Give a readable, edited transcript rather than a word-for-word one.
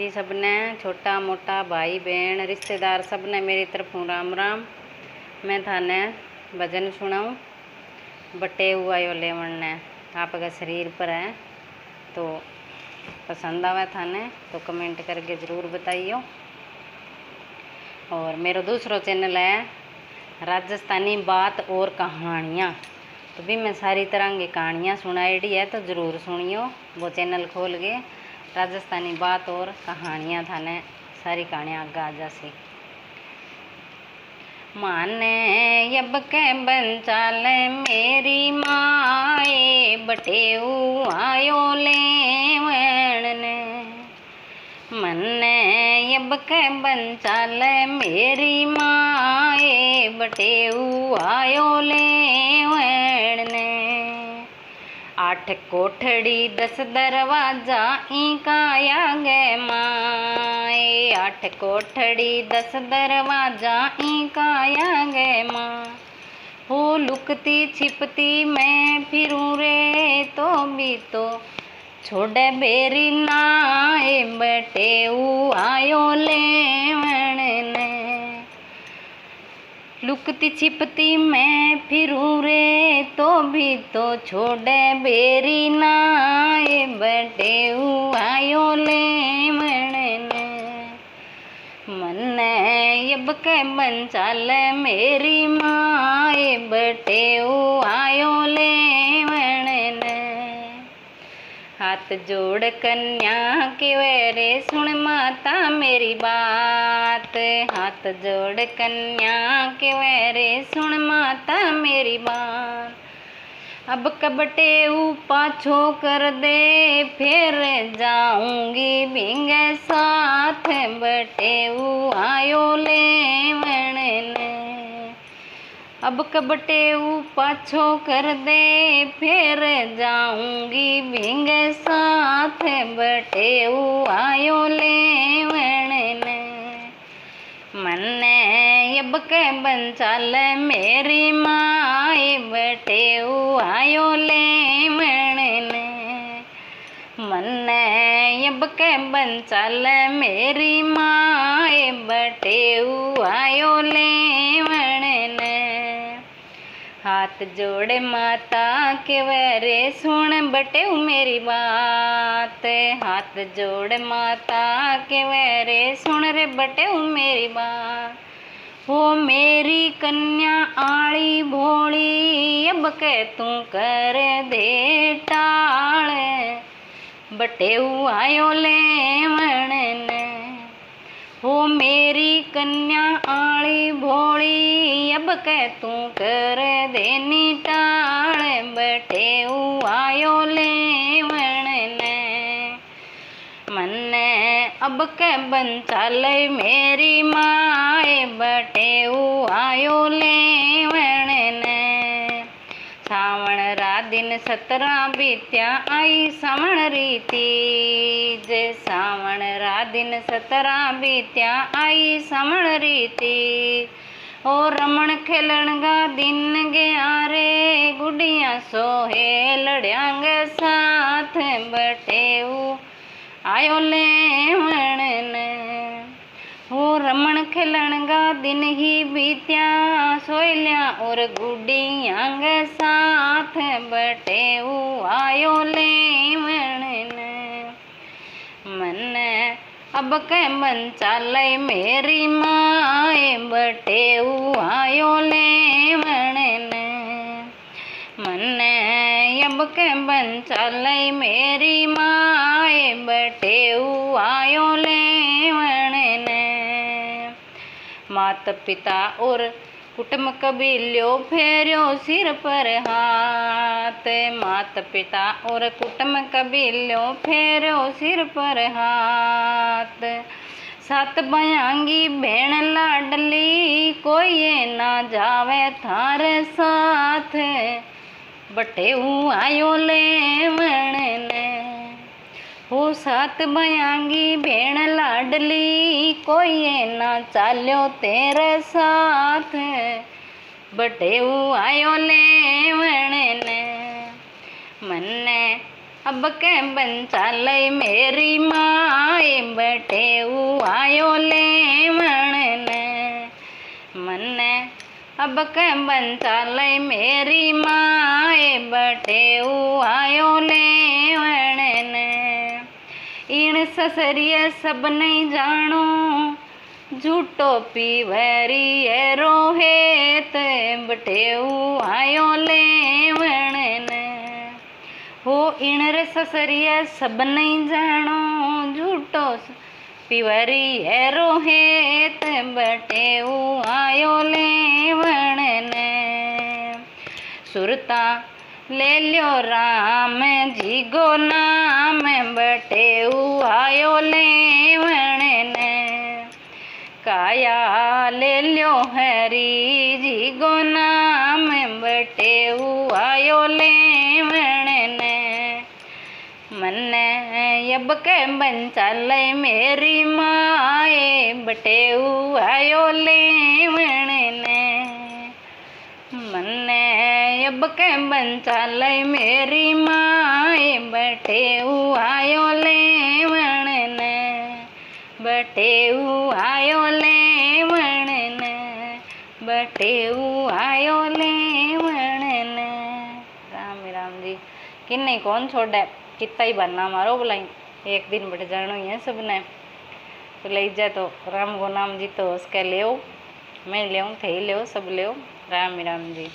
जी सबने, छोटा मोटा भाई बहन रिश्तेदार सबने मेरी तरफों राम राम। मैं थाने भजन सुनाऊँ बटे हुआ यो लेवन ने आपका शरीर पर है, तो पसंद आवे थाने तो कमेंट करके ज़रूर बताइयो। और मेरा दूसरा चैनल है राजस्थानी बात और कहानियाँ, तो भी मैं सारी तरह की कहानियाँ सुनाईडी है, तो ज़रूर सुनियो। वो चैनल खोल के राजस्थानी बात और कहानियाँ थाने सारी कहानियाँ आगे आ जासी। माने यब के बंचाल मेरी माए बटेऊ आयो लेवण ने, मन्ने यब के बंचाल मेरी माए बटेऊ आयो लेवण ने। 8 कोठड़ी 10 दरवाजा इनका आगे माए, 8 कोठड़ी 10 दरवाजा इनका आगे माँ। हो लुकती छिपती मैं फिरूं रे तो भी तो छोड़े बेरी नाए बटेऊ आयो लेवण ने। लुकती छिपती मैं फिरूं रे तो भी तो छोड़े बेरी नाए बटेऊ आयो लेवण ने। मन्ने यब के बंचाल मेरी माए बटेऊ आयो लेवण ने। हाथ जोड़ कन्या के वेरे सुन माता मेरी बात, हाथ जोड़ कन्या के वेरे सुन माता मेरी बात। अब कबटेऊ पाछो कर दे फिर जाऊंगी भिंगे साथ बटेऊ आयो लेवण ने। अब कबटेऊ पाछो कर दे फिर जाऊंगी भिंगे साथ बटेऊ आयो लेवण ने। मन्ने यब के बंचाल मेरी माए बटेऊ आयो लेवण ने। मन्ने यब के बंचाल मेरी माए बटेऊ आयो लेवण ने। हाथ जोड़े माता के वेरे सुन बटेऊ मेरी बात, हाथ जोड़ माता के वेरे सुन रे बटेऊ मेरी बात। हो मेरी कन्या आली भोली अब के तू कर दे टाल बटेऊ आयो लेवण ने। हो मेरी कन्या आली भोली अब के तू कर देनी टाल बटेऊ आयो लेवण ने। मन्ने अब के बंचाल मेरी माए बटेऊ आयो लेवण ने। सावण रा दिन 17 बीत्या आई सावण री तीज, सावण रा दिन 17 बीत्या आई सावण री तीज। ओ रमण खेलन गा दिन गया रे गुडिया सोहे लड़यांग साथ बटेऊ आयो लेवण ने। हो रमण खेलन गा दिन ही बीत्या सोयलिया और गुडियांग साथ बटेऊ आयो लेवण ने। मन्ने अब के बंचाल मेरी माए बटेऊ आयो लेवण ने। मन्ने अब के बंचाल मेरी माए बटेऊ आयो लेवण ने। माता पिता और कुटुंब कबीलो फेर्यो सिर पर हाथ, माता पिता और कुटुंब कबीलो फेर्यो सिर पर हाथ। 7 बयांगी भेण लाडली कोई ना जावे थारे साथ बटेऊ आयो लेवण ने। हो 7 बयांगी भेण लाडली कोई ना चाल्यो तेरे साथ बटेऊ आयो लेवण ने। मन्ने अब के बन चाले मेरी माए बटे आयो लेवण ने मन्ने अब के बन चाले मेरी माए बटे आयो लेवण ने इन ससरिये सब नहीं जानो झूठो पीवरी रोहेत बटे आयो लेवण ने हो इन रे ससरिया सब नहीं जानो झूठो पीवरी रोहेत बटे आयो लेवण ने सुरता ले ल्यो राम जी गो नाम बटे आयो लेवण ने काया ले ल्यो हरी जी गो नाम बटे आयो लेवण ने मन्ने अब के बन चाले मेरी माए बटे आयो लेवण ने मन्ने अब के बन चाले मेरी माए बटे आयो लेवण ने बटे आयो लेवण ने बटे आयो लेवण ने। राम जी किन्ने कौन छोड़े कितना ही बनना मारो बुलाई एक दिन बैठ जानो ही है सबने तो ले जाए तो राम गो नाम जी तो उसके ले मैं ले थे ले सब ले राम जी।